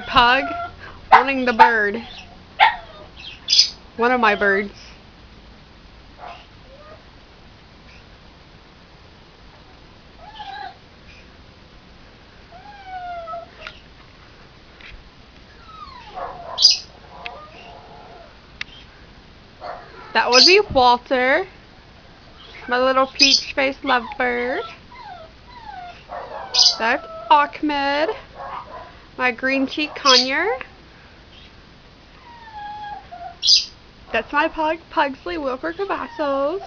pug wanting the bird. One of my birds. That would be Walter, my little peach-faced lovebird. That's Acmed, my green-cheeked Conure. That's my pug, Pugsley Wilbur Cavassos.